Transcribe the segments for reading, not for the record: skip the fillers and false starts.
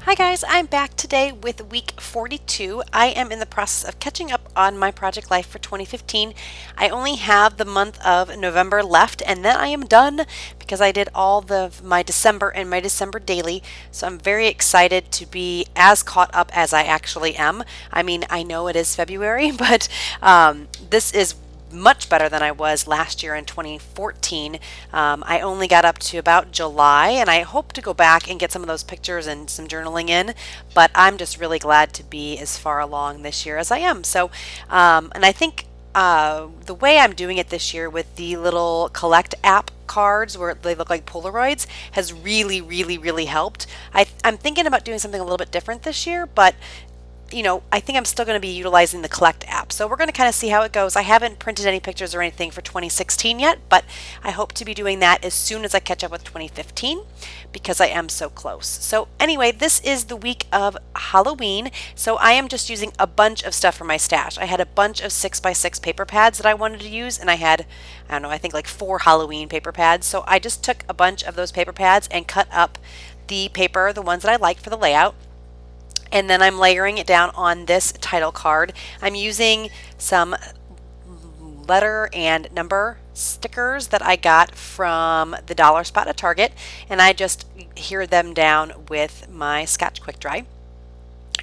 Hi guys, I'm back today with week 42. I am in the process of catching up on my project life for 2015. I only have the month of November left and then I am done because I did all my December and my December daily. So I'm very excited to be as caught up as I actually am. I mean, I know it is February, but this is much better than I was last year in 2014. I only got up to about July, and I hope to go back and get some of those pictures and some journaling in, but I'm just really glad to be as far along this year as I am. So, and I think the way I'm doing it this year with the little collect app cards where they look like Polaroids has really helped. I'm thinking about doing something a little bit different this year, but I think I'm still going to be utilizing the Collect app. So we're going to kind of see how it goes. I haven't printed any pictures or anything for 2016 yet, but I hope to be doing that as soon as I catch up with 2015 because I am so close. So anyway, this is the week of Halloween. So I am just using a bunch of stuff from my stash. I had a bunch of 6x6 paper pads that I wanted to use, and I had, I don't know, I think like 4 Halloween paper pads. So I just took a bunch of those paper pads and cut up the paper, the ones that I liked for the layout. And then I'm layering it down on this title card. I'm using some letter and number stickers that I got from the dollar spot at Target, and I just adhere them down with my Scotch Quick Dry.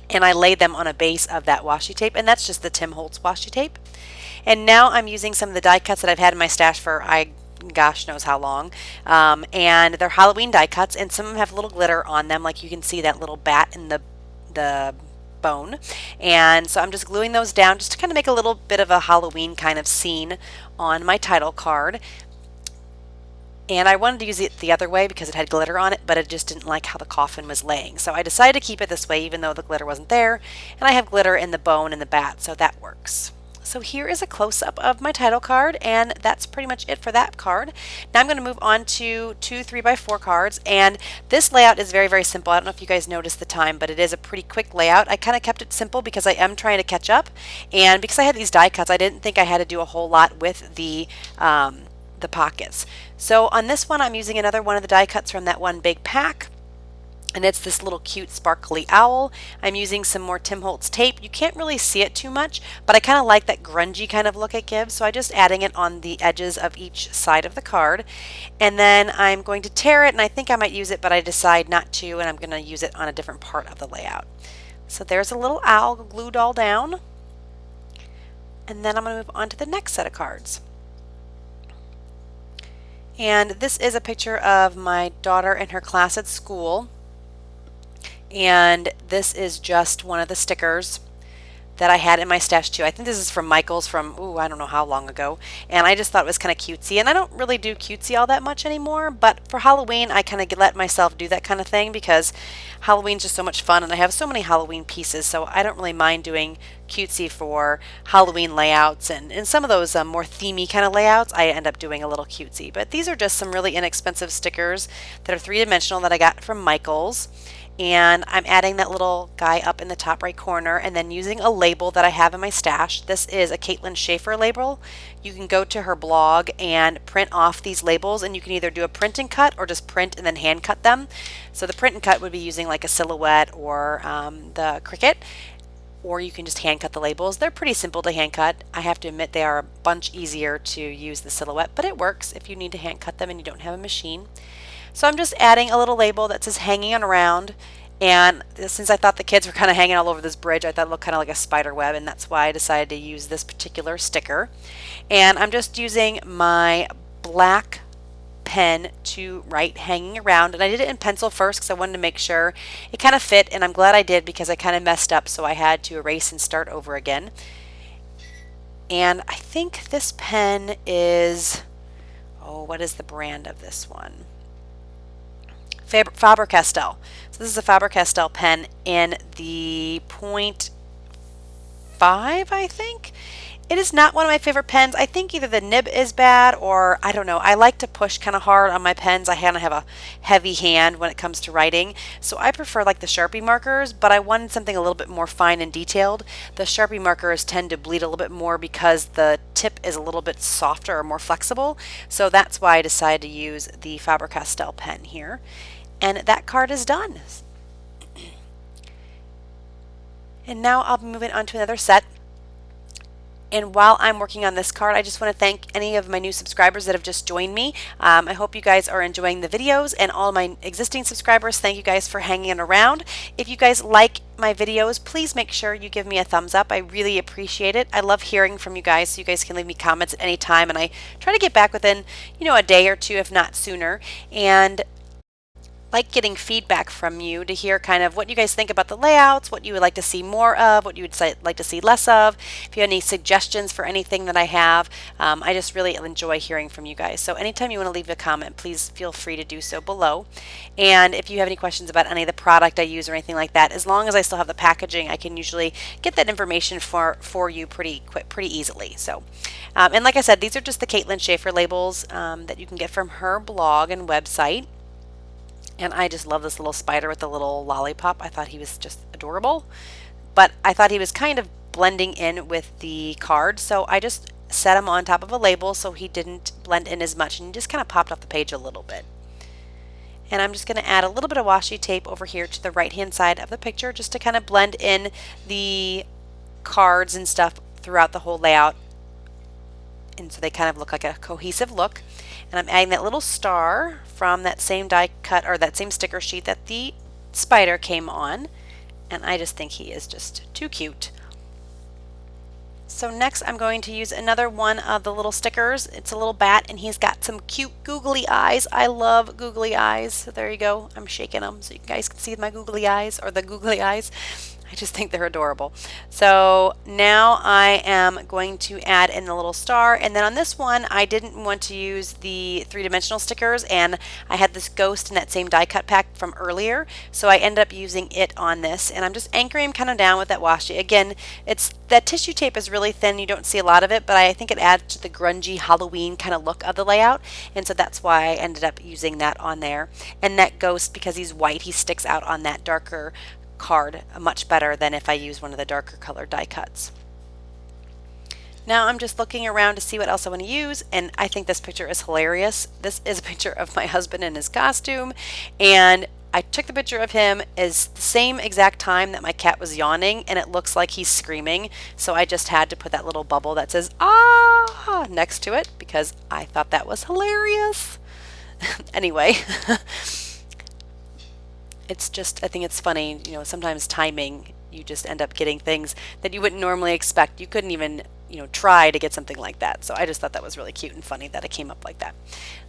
And I lay them on a base of that washi tape, and that's just the Tim Holtz washi tape. And now I'm using some of the die cuts that I've had in my stash for gosh knows how long, and they're Halloween die cuts, and some of them have little glitter on them, like you can see that little bat in the bone. And so I'm just gluing those down just to kind of make a little bit of a Halloween kind of scene on my title card. And I wanted to use it the other way because it had glitter on it, but I just didn't like how the coffin was laying. So I decided to keep it this way even though the glitter wasn't there. And I have glitter in the bone and the bat, so that works. So here is a close-up of my title card, and that's pretty much it for that card. Now I'm going to move on to 2 3x4 cards, and this layout is very simple. I don't know if you guys noticed the time, but it is a pretty quick layout. I kind of kept it simple because I am trying to catch up, and because I had these die cuts, I didn't think I had to do a whole lot with the pockets. So on this one, I'm using another one of the die cuts from that one big pack. And it's this little cute sparkly owl. I'm using some more Tim Holtz tape. You can't really see it too much, but I kind of like that grungy kind of look it gives, so I'm just adding it on the edges of each side of the card. And then I'm going to tear it, and I think I might use it, but I decide not to, and I'm going to use it on a different part of the layout. So there's a little owl glued all down. And then I'm going to move on to the next set of cards. And this is a picture of my daughter in her class at school. And this is just one of the stickers that I had in my stash too. I think this is from Michael's from, I don't know how long ago. And I just thought it was kind of cutesy. And I don't really do cutesy all that much anymore, but for Halloween, I kind of let myself do that kind of thing because Halloween's just so much fun and I have so many Halloween pieces, so I don't really mind doing cutesy for Halloween layouts. And some of those more themey kind of layouts, I end up doing a little cutesy. But these are just some really inexpensive stickers that are 3-dimensional that I got from Michael's. And I'm adding that little guy up in the top right corner and then using a label that I have in my stash. This is a Caitlin Schaefer label. You can go to her blog and print off these labels, and you can either do a print and cut or just print and then hand cut them. So the print and cut would be using like a Silhouette or the Cricut, or you can just hand cut the labels. They're pretty simple to hand cut. I have to admit they are a bunch easier to use the Silhouette, but it works if you need to hand cut them and you don't have a machine. So I'm just adding a little label that says hanging around, and since I thought the kids were kind of hanging all over this bridge, I thought it looked kind of like a spider web, and that's why I decided to use this particular sticker. And I'm just using my black pen to write hanging around, and I did it in pencil first because I wanted to make sure it kind of fit, and I'm glad I did because I kind of messed up, so I had to erase and start over again. And I think this pen is, what is the brand of this one? Faber-Castell. So this is a Faber-Castell pen in the .5, I think. It is not one of my favorite pens. I think either the nib is bad or I don't know. I like to push kind of hard on my pens. I kind of have a heavy hand when it comes to writing. So I prefer like the Sharpie markers, but I wanted something a little bit more fine and detailed. The Sharpie markers tend to bleed a little bit more because the tip is a little bit softer or more flexible. So that's why I decided to use the Faber-Castell pen here. And that card is done. And now I'll be moving on to another set. And while I'm working on this card, I just want to thank any of my new subscribers that have just joined me. I hope you guys are enjoying the videos, and all my existing subscribers, thank you guys for hanging around. If you guys like my videos, please make sure you give me a thumbs up. I really appreciate it. I love hearing from you guys, so you guys can leave me comments at any time, and I try to get back within, a day or two, if not sooner. And like getting feedback from you to hear kind of what you guys think about the layouts, what you would like to see more of, what you would like to see less of. If you have any suggestions for anything that I have, I just really enjoy hearing from you guys. So anytime you want to leave a comment, please feel free to do so below. And if you have any questions about any of the product I use or anything like that, as long as I still have the packaging, I can usually get that information for you pretty easily. So, and like I said, these are just the Caitlin Schaefer labels that you can get from her blog and website. And I just love this little spider with the little lollipop. I thought he was just adorable. But I thought he was kind of blending in with the card. So I just set him on top of a label so he didn't blend in as much. And he just kind of popped off the page a little bit. And I'm just going to add a little bit of washi tape over here to the right hand side of the picture just to kind of blend in the cards and stuff throughout the whole layout. And so they kind of look like a cohesive look. And I'm adding that little star from that same die cut or that same sticker sheet that the spider came on. And I just think he is just too cute. So next I'm going to use another one of the little stickers. It's a little bat and he's got some cute googly eyes. I love googly eyes. So there you go. I'm shaking them so you guys can see my googly eyes or the googly eyes. I just think they're adorable. So now I am going to add in the little star, and then on this one I didn't want to use the three-dimensional stickers, and I had this ghost in that same die cut pack from earlier, so I ended up using it on this, and I'm just anchoring him kind of down with that washi. Again, that tissue tape is really thin, you don't see a lot of it, but I think it adds to the grungy Halloween kind of look of the layout, and so that's why I ended up using that on there. And that ghost, because he's white, he sticks out on that darker card much better than if I use one of the darker colored die cuts. Now I'm just looking around to see what else I want to use, and I think this picture is hilarious. This is a picture of my husband in his costume, and I took the picture of him as the same exact time that my cat was yawning, and it looks like he's screaming, so I just had to put that little bubble that says "ah" next to it because I thought that was hilarious. Anyway, it's just, I think it's funny, sometimes timing, you just end up getting things that you wouldn't normally expect. You couldn't even, try to get something like that. So I just thought that was really cute and funny that it came up like that.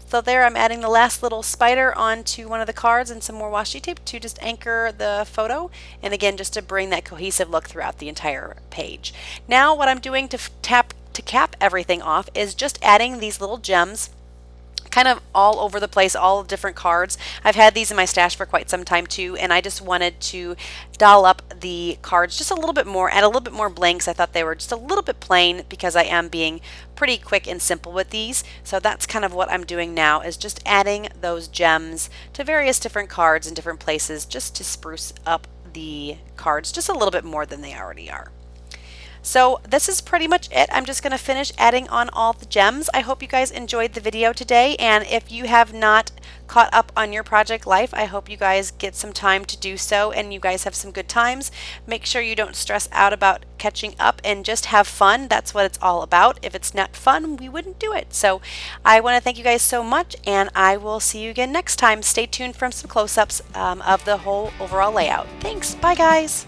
So there I'm adding the last little spider onto one of the cards and some more washi tape to just anchor the photo. And again, just to bring that cohesive look throughout the entire page. Now what I'm doing to cap everything off is just adding these little gems kind of all over the place, all different cards. I've had these in my stash for quite some time too, and I just wanted to doll up the cards just a little bit more, add a little bit more blanks. I thought they were just a little bit plain because I am being pretty quick and simple with these. So that's kind of what I'm doing now, is just adding those gems to various different cards in different places just to spruce up the cards just a little bit more than they already are. So this is pretty much it. I'm just going to finish adding on all the gems. I hope you guys enjoyed the video today, and if you have not caught up on your project life, I hope you guys get some time to do so and you guys have some good times. Make sure you don't stress out about catching up and just have fun. That's what it's all about. If it's not fun, we wouldn't do it. So I want to thank you guys so much, and I will see you again next time. Stay tuned for some close-ups of the whole overall layout. Thanks. Bye, guys.